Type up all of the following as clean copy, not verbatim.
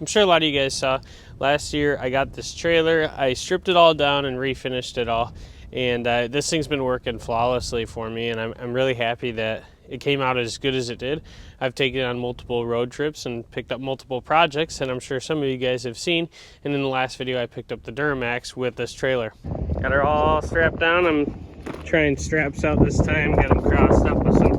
I'm sure a lot of you guys saw last year I got this trailer. I stripped it all down and refinished it all. And this thing's been working flawlessly for me, and I'm really happy that it came out as good as it did. I've taken it on multiple road trips and picked up multiple projects, and I'm sure some of you guys have seen. And in the last video, I picked up the Duramax with this trailer. Got her all strapped down. I'm trying straps out this time. Got them crossed up with some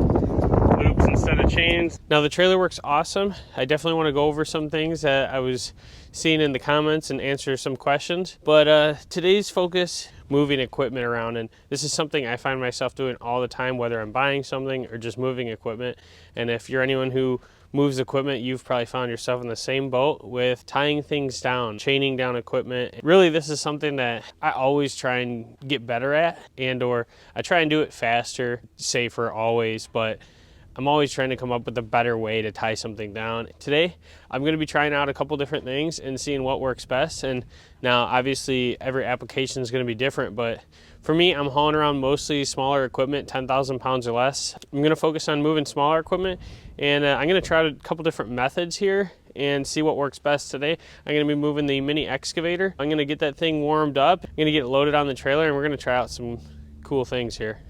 loops instead of chains. Now the trailer works awesome. I definitely want to go over some things that I was seeing in the comments and answer some questions. But today's focus, moving equipment around, and this is something I find myself doing all the time, whether I'm buying something or just moving equipment. And if you're anyone who moves equipment, you've probably found yourself in the same boat with tying things down, chaining down equipment. Really, this is something that I always try and get better at, or I try and do it faster, safer always, but I'm always trying to come up with a better way to tie something down. Today, I'm going to be trying out a couple different things and seeing what works best. And now, obviously, every application is going to be different, but for me, I'm hauling around mostly smaller equipment, 10,000 pounds or less. I'm going to focus on moving smaller equipment, and I'm going to try a couple different methods here and see what works best today. I'm going to be moving the mini excavator. I'm going to get that thing warmed up. I'm going to get it loaded on the trailer, and we're going to try out some cool things here.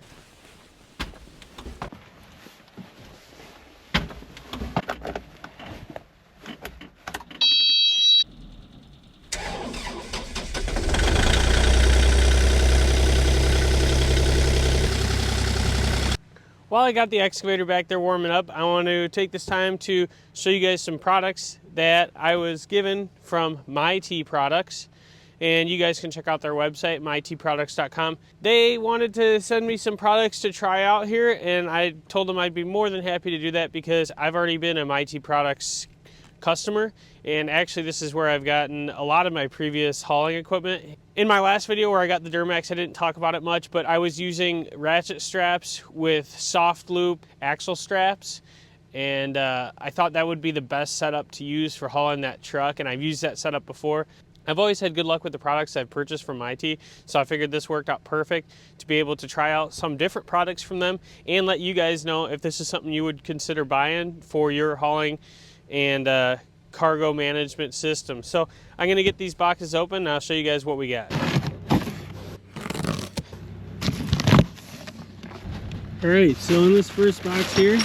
While I got the excavator back there warming up, I want to take this time to show you guys some products that I was given from MyT Products. And you guys can check out their website, mytproducts.com. They wanted to send me some products to try out here, and I told them I'd be more than happy to do that because I've already been a MyT Products customer, and actually this is where I've gotten a lot of my previous hauling equipment. In my last video where I got the Duramax, I didn't talk about it much, but I was using ratchet straps with soft loop axle straps, and I thought that would be the best setup to use for hauling that truck, and I've used that setup before. I've always had good luck with the products I've purchased from MyT, so I figured this worked out perfect to be able to try out some different products from them and let you guys know if this is something you would consider buying for your hauling and cargo management system. So I'm going to get these boxes open and I'll show you guys what we got. All right, so in this first box here,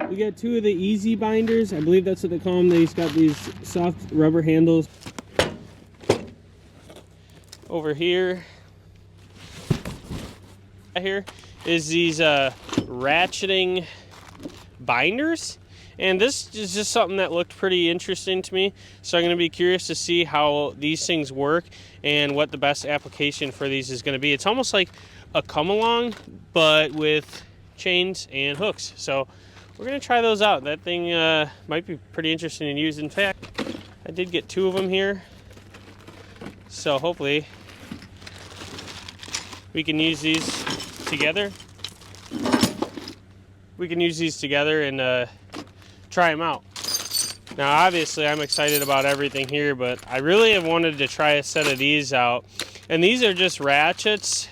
we got two of the easy binders. I believe that's what they call them. They've got these soft rubber handles. Over here is these ratcheting binders, and this is just something that looked pretty interesting to me, so I'm going to be curious to see how these things work and what the best application for these is going to be. It's almost like a come along but with chains and hooks, so we're going to try those out. That thing might be pretty interesting to use. In fact, I did get two of them here, so hopefully we can use these together. We can use these together and try them out. Now obviously I'm excited about everything here, but I really have wanted to try a set of these out. And these are just ratchets,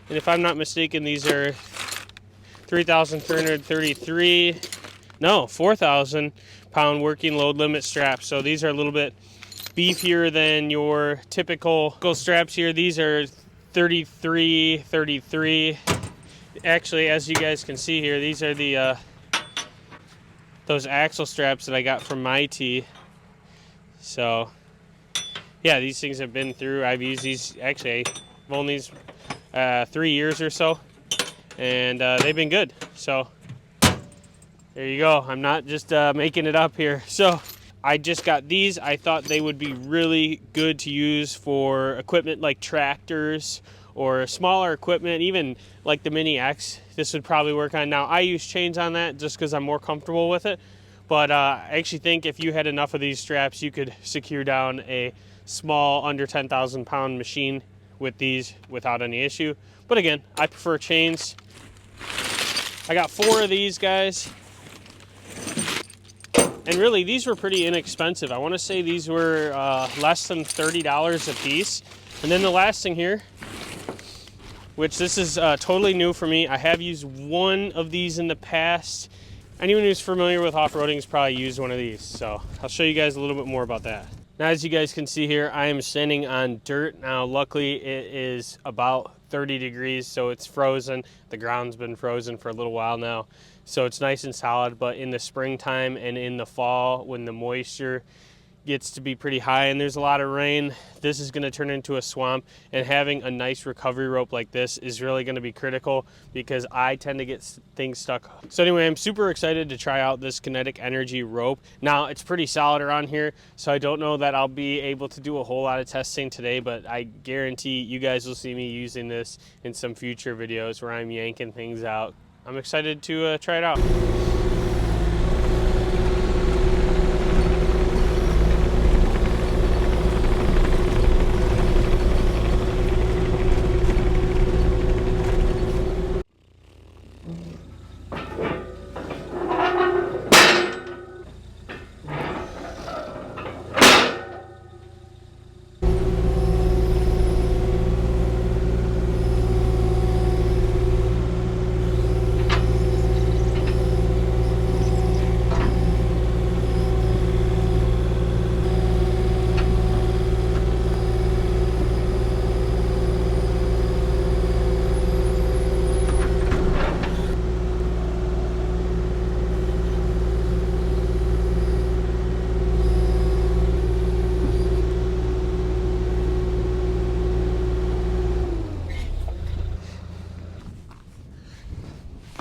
and if I'm not mistaken, these are 3,333, no, 4,000 pound working load limit straps. So these are a little bit beefier than your typical straps here. These are 33. Actually, as you guys can see here, these are the those axle straps that I got from MyT. So yeah, these things have been through. I've used these, actually I've owned these 3 years or so, and they've been good. So there you go. I'm not just making it up here. So I just got these. I thought they would be really good to use for equipment like tractors or smaller equipment, even like the Mini X. This would probably work on. Now I use chains on that just because I'm more comfortable with it, but I actually think if you had enough of these straps, you could secure down a small under 10,000 pound machine with these without any issue. But again, I prefer chains. I got 4 of these guys, and really these were pretty inexpensive. I want to say these were less than $30 a piece. And then the last thing here which this is totally new for me. I have used one of these in the past. Anyone who's familiar with off-roading has probably used one of these, so I'll show you guys a little bit more about that. Now, as you guys can see here, I am standing on dirt. Now, luckily, it is about 30 degrees, so it's frozen. The ground's been frozen for a little while now, so it's nice and solid. But in the springtime and in the fall, when the moisture gets to be pretty high and there's a lot of rain, this is going to turn into a swamp, and having a nice recovery rope like this is really going to be critical because I tend to get things stuck. So anyway, I'm super excited to try out this kinetic energy rope. Now, it's pretty solid around here, so I don't know that I'll be able to do a whole lot of testing today, but I guarantee you guys will see me using this in some future videos where I'm yanking things out. I'm excited to try it out.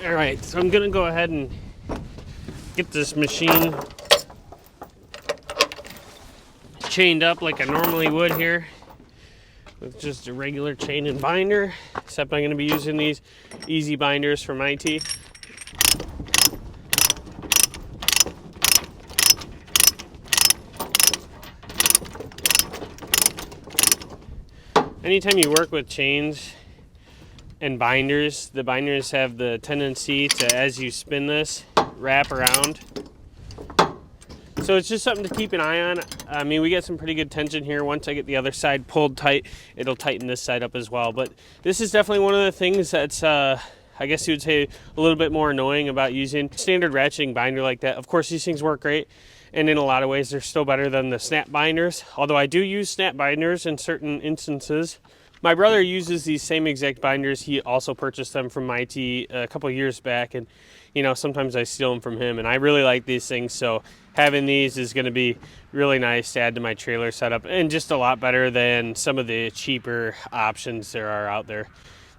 All right, so I'm gonna go ahead and get this machine chained up like I normally would here with just a regular chain and binder, except I'm gonna be using these easy binders from IT. Anytime you work with chains and binders, the binders have the tendency to, as you spin this, wrap around. So it's just something to keep an eye on. I mean, we get some pretty good tension here. Once I get the other side pulled tight, it'll tighten this side up as well. But this is definitely one of the things that's, I guess you would say, a little bit more annoying about using standard ratcheting binder like that. Of course, these things work great, and in a lot of ways, they're still better than the snap binders. Although I do use snap binders in certain instances. My brother uses these same exact binders. He also purchased them from IT a couple years back, and you know, sometimes I steal them from him, and I really like these things, so having these is going to be really nice to add to my trailer setup, and just a lot better than some of the cheaper options there are out there.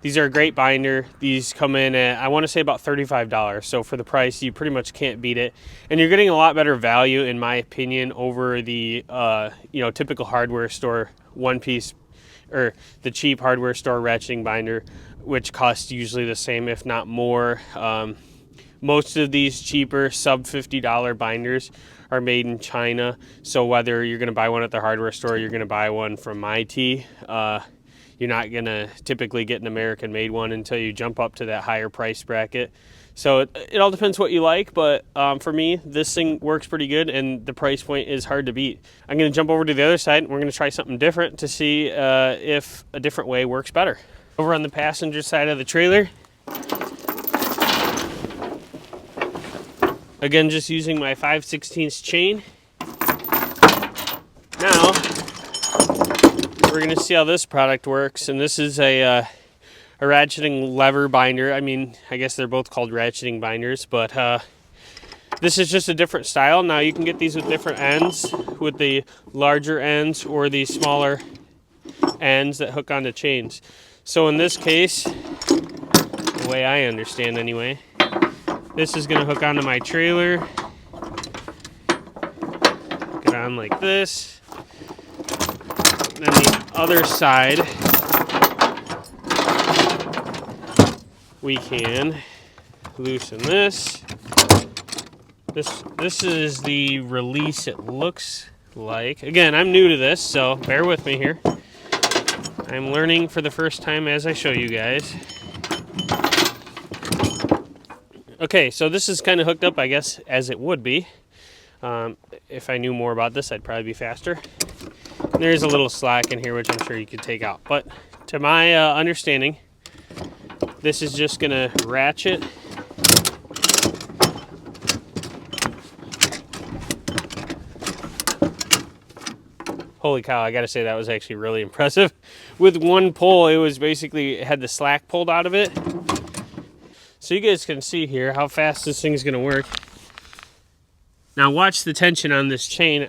These are a great binder. These come in at, I want to say, about $35, so for the price, you pretty much can't beat it, and you're getting a lot better value, in my opinion, over the typical hardware store one-piece or the cheap hardware store ratcheting binder, which costs usually the same, if not more. Most of these cheaper sub $50 binders are made in China, so whether you're going to buy one at the hardware store, you're going to buy one from IT, you're not going to typically get an American made one until you jump up to that higher price bracket. So it all depends what you like, but for me, this thing works pretty good, and the price point is hard to beat. I'm going to jump over to the other side, and we're going to try something different to see if a different way works better. Over on the passenger side of the trailer, again, just using my 5/16 chain. Now, we're going to see how this product works, and this is a ratcheting lever binder. I mean, I guess they're both called ratcheting binders, but this is just a different style. Now, you can get these with different ends, with the larger ends or the smaller ends that hook onto chains. So in this case, the way I understand anyway, this is going to hook onto my trailer, hook it on like this. Then the other side, we can loosen this. This is the release it looks like. Again, I'm new to this, so bear with me here. I'm learning for the first time as I show you guys. Okay, so this is kind of hooked up, I guess, as it would be. If I knew more about this, I'd probably be faster. And there's a little slack in here, which I'm sure you could take out. But to my understanding, This is just gonna ratchet. Holy cow, I gotta say that was actually really impressive. With one pull, it was basically, it had the slack pulled out of it. So you guys can see here how fast this thing's gonna work. Now watch the tension on this chain.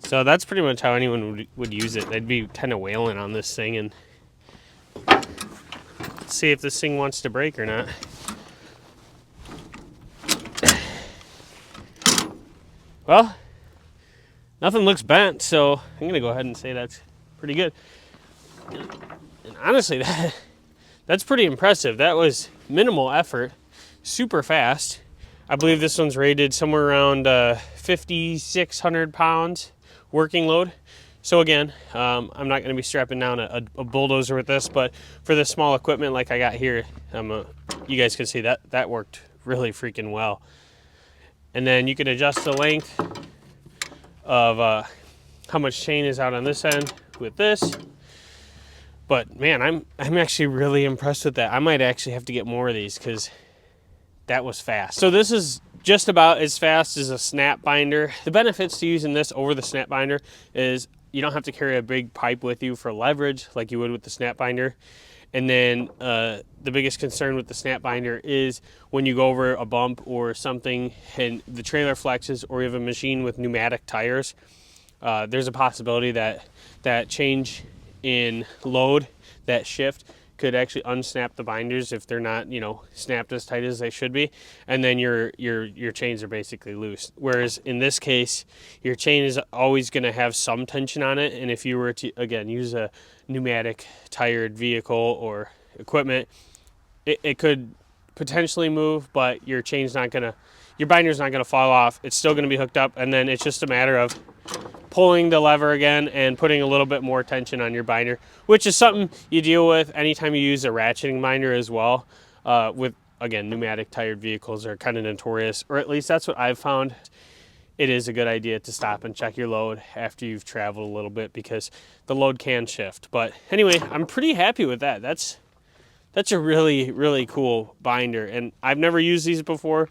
So that's pretty much how anyone would use it. They'd be kind of wailing on this thing and see if this thing wants to break or not. Well, nothing looks bent, so I'm gonna go ahead and say that's pretty good. And honestly, that's pretty impressive. That was minimal effort, super fast. I believe this one's rated somewhere around 5,600 pounds working load. So again, I'm not going to be strapping down a bulldozer with this, but for this small equipment like I got here, you guys can see that worked really freaking well. And then you can adjust the length of how much chain is out on this end with this. But man, I'm actually really impressed with that. I might actually have to get more of these because that was fast. So this is just about as fast as a snap binder. The benefits to using this over the snap binder is you don't have to carry a big pipe with you for leverage like you would with the snap binder. And then the biggest concern with the snap binder is when you go over a bump or something and the trailer flexes, or you have a machine with pneumatic tires, there's a possibility that that change in load, that shift, could actually unsnap the binders if they're not, snapped as tight as they should be, and then your chains are basically loose. Whereas in this case, your chain is always going to have some tension on it, and if you were to again use a pneumatic tired vehicle or equipment, it could potentially move, but your binder's not gonna fall off. It's still going to be hooked up, and then it's just a matter of pulling the lever again and putting a little bit more tension on your binder, which is something you deal with anytime you use a ratcheting binder as well. With, again, pneumatic tired vehicles are kind of notorious, or at least that's what I've found. It is a good idea to stop and check your load after you've traveled a little bit because the load can shift. But anyway, I'm pretty happy with that. That's a really, really cool binder, and I've never used these before.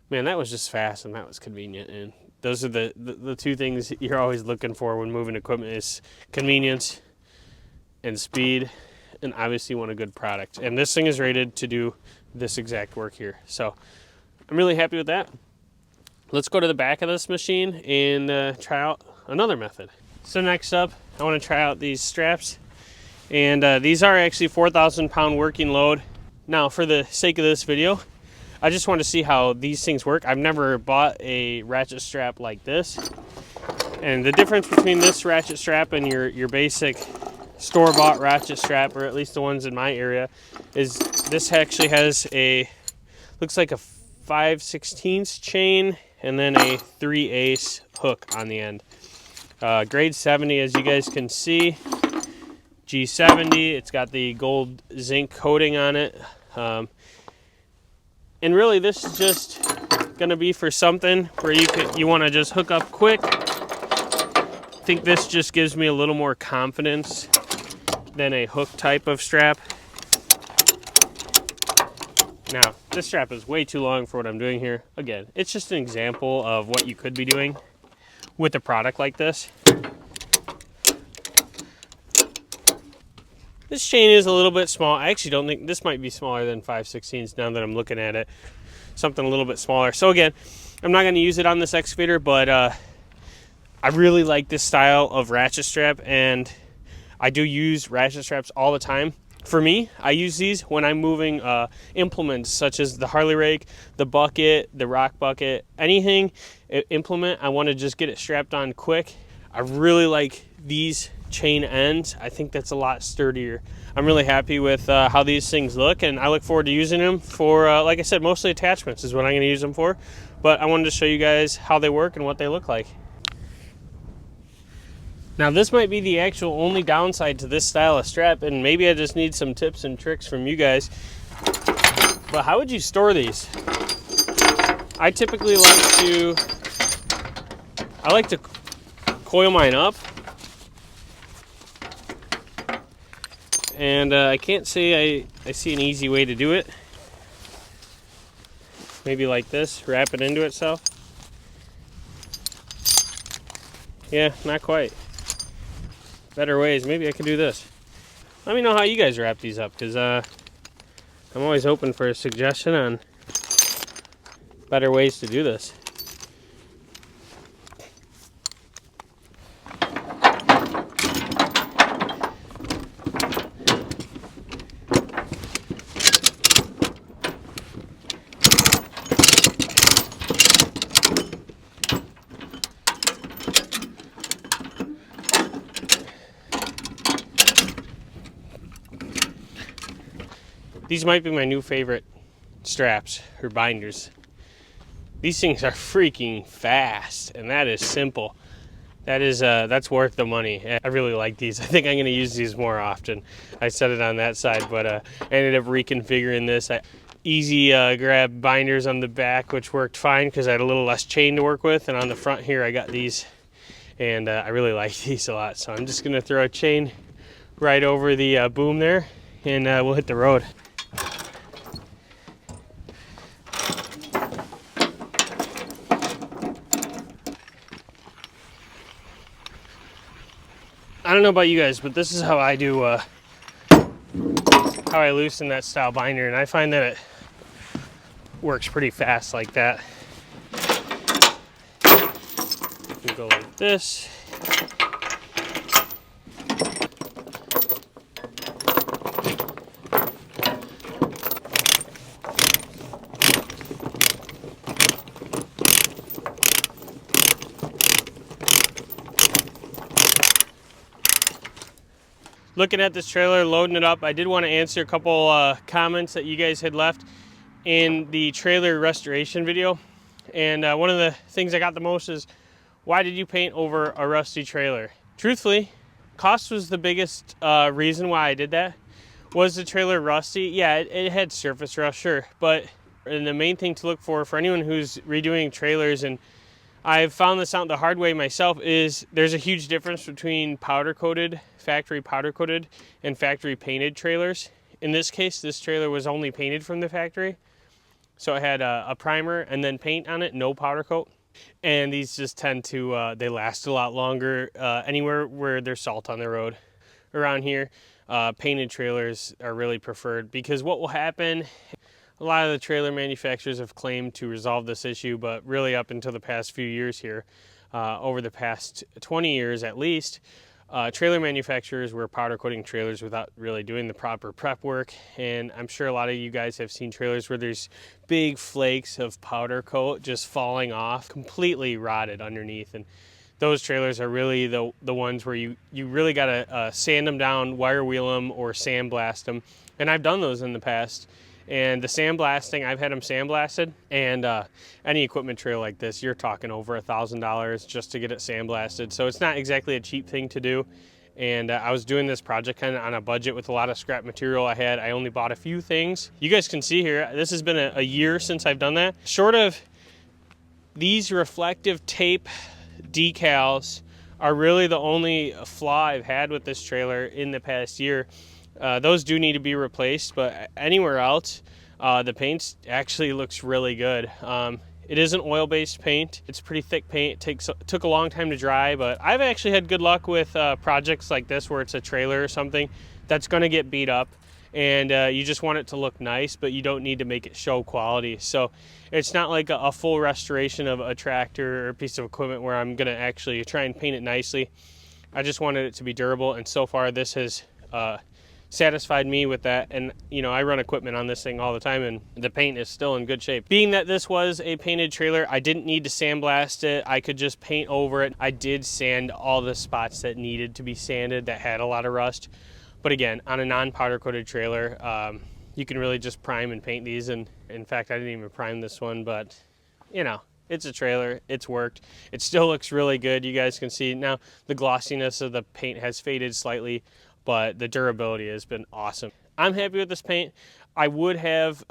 Man, that was just fast and that was convenient, and those are the two things you're always looking for when moving equipment is convenience and speed, and obviously you want a good product. And this thing is rated to do this exact work here. So I'm really happy with that. Let's go to the back of this machine and try out another method. So next up, I want to try out these straps. And these are actually 4,000 pound working load. Now for the sake of this video, I just want to see how these things work. I've never bought a ratchet strap like this. And the difference between this ratchet strap and your basic store-bought ratchet strap, or at least the ones in my area, is this actually has looks like a 5/16 chain and then a 3/8 hook on the end. Grade 70, as you guys can see, G70. It's got the gold zinc coating on it. And really this is just gonna be for something where you want to just hook up quick. I think this just gives me a little more confidence than a hook type of strap. Now, this strap is way too long for what I'm doing here. Again, it's just an example of what you could be doing with a product like this. This chain is a little bit small. I actually don't think this might be smaller than 5/16 now that I'm looking at it. Something a little bit smaller. So again, I'm not going to use it on this excavator, but I really like this style of ratchet strap, and I do use ratchet straps all the time. For me, I use these when I'm moving implements such as the Harley rake, the bucket, the rock bucket, anything implement. I want to just get it strapped on quick. I really like these chain ends. I think that's a lot sturdier. I'm really happy with how these things look, and I look forward to using them for, like I said, mostly attachments is what I'm going to use them for. But I wanted to show you guys how they work and what they look like. Now this might be the actual only downside to this style of strap, and maybe I just need some tips and tricks from you guys. But how would you store these? I typically like to coil mine up. And I can't say I see an easy way to do it. Maybe like this, wrap it into itself. Yeah, not quite. Better ways, maybe I could do this. Let me know how you guys wrap these up, because I'm always open for a suggestion on better ways to do this. These might be my new favorite straps or binders. These things are freaking fast, and that is simple. That's worth the money. I really like these. I think I'm gonna use these more often. I set it on that side, but I ended up reconfiguring this. Easy grab binders on the back, which worked fine because I had a little less chain to work with, and on the front here I got these, and I really like these a lot. So I'm just gonna throw a chain right over the boom there, and we'll hit the road. I don't know about you guys, but this is how I do, how I loosen that style binder, and I find that it works pretty fast like that. You go like this. Looking at this trailer, loading it up, I did want to answer a couple comments that you guys had left in the trailer restoration video. And one of the things I got the most is, why did you paint over a rusty trailer? Truthfully, cost was the biggest reason why I did that. Was the trailer rusty? Yeah, it had surface rust, sure. But the main thing to look for anyone who's redoing trailers, and I've found this out the hard way myself, is there's a huge difference between factory powder coated and factory painted trailers. In this case, this trailer was only painted from the factory. So it had a primer and then paint on it, no powder coat. And these just tend to, they last a lot longer anywhere where there's salt on the road. Around here, painted trailers are really preferred, because what will happen, a lot of the trailer manufacturers have claimed to resolve this issue, but really up until the past few years here, over the past 20 years at least, trailer manufacturers were powder coating trailers without really doing the proper prep work. And I'm sure a lot of you guys have seen trailers where there's big flakes of powder coat just falling off, completely rotted underneath. And those trailers are really the ones where you really gotta sand them down, wire wheel them, or sandblast them. And I've done those in the past. And the sandblasting, I've had them sandblasted, and any equipment trailer like this, you're talking over $1,000 just to get it sandblasted. So it's not exactly a cheap thing to do. And I was doing this project kind of on a budget with a lot of scrap material I had. I only bought a few things. You guys can see here, this has been a year since I've done that. Short of these reflective tape decals are really the only flaw I've had with this trailer in the past year. Those do need to be replaced, but anywhere else, the paint actually looks really good. It is an oil-based paint. It's pretty thick paint. It took a long time to dry, but I've actually had good luck with projects like this where it's a trailer or something that's going to get beat up, and you just want it to look nice, but you don't need to make it show quality. So it's not like a full restoration of a tractor or a piece of equipment where I'm going to actually try and paint it nicely. I just wanted it to be durable, and so far this has satisfied me with that. And you know, I run equipment on this thing all the time, and the paint is still in good shape. Being that this was a painted trailer, I didn't need to sandblast it. I could just paint over it. I did sand all the spots that needed to be sanded that had a lot of rust. But again, on a non-powder coated trailer, you can really just prime and paint these. And in fact, I didn't even prime this one, but you know, It's a trailer, it's worked. It still looks really good. You guys can see now the glossiness of the paint has faded slightly, but the durability has been awesome. I'm happy with this paint. I would have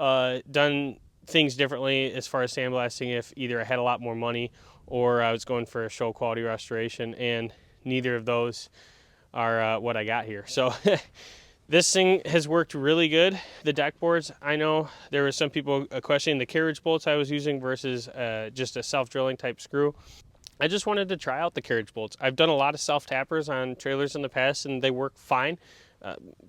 done things differently as far as sandblasting if either I had a lot more money or I was going for a show quality restoration, and neither of those are what I got here. So this thing has worked really good. The deck boards, I know there were some people questioning the carriage bolts I was using versus just a self-drilling type screw. I just wanted to try out the carriage bolts. I've done a lot of self-tappers on trailers in the past and they work fine.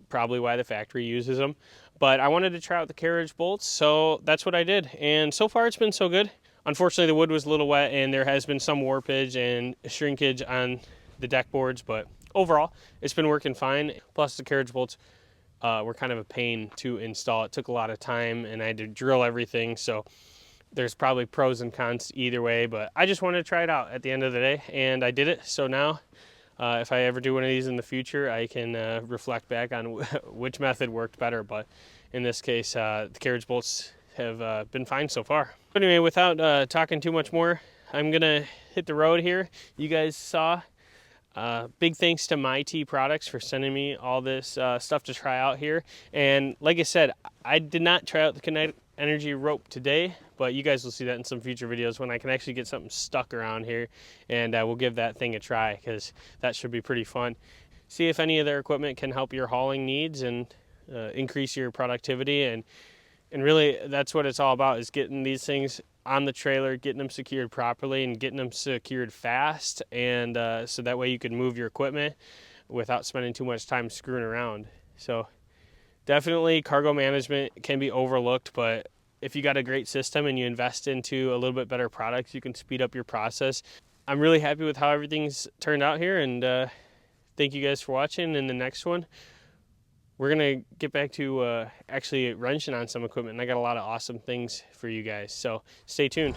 Probably why the factory uses them. But I wanted to try out the carriage bolts, so that's what I did. And so far it's been so good. Unfortunately, the wood was a little wet and there has been some warpage and shrinkage on the deck boards, but overall, it's been working fine. Plus the carriage bolts were kind of a pain to install. It took a lot of time and I had to drill everything, so there's probably pros and cons either way, but I just wanted to try it out at the end of the day, and I did it. So now, if I ever do one of these in the future, I can reflect back on which method worked better, but in this case, the carriage bolts have been fine so far. But anyway, without talking too much more, I'm gonna hit the road here. You guys saw. Big thanks to MyT Products for sending me all this stuff to try out here. And like I said, I did not try out the Kinetic Energy rope today, but you guys will see that in some future videos when I can actually get something stuck around here, and we'll give that thing a try because that should be pretty fun. See if any of their equipment can help your hauling needs and increase your productivity, and really that's what it's all about, is getting these things on the trailer, getting them secured properly and getting them secured fast, and so that way you can move your equipment without spending too much time screwing around. So definitely cargo management can be overlooked, but if you got a great system and you invest into a little bit better products, you can speed up your process. I'm really happy with how everything's turned out here, and thank you guys for watching. In the next one, we're gonna get back to actually wrenching on some equipment, and I got a lot of awesome things for you guys, so stay tuned.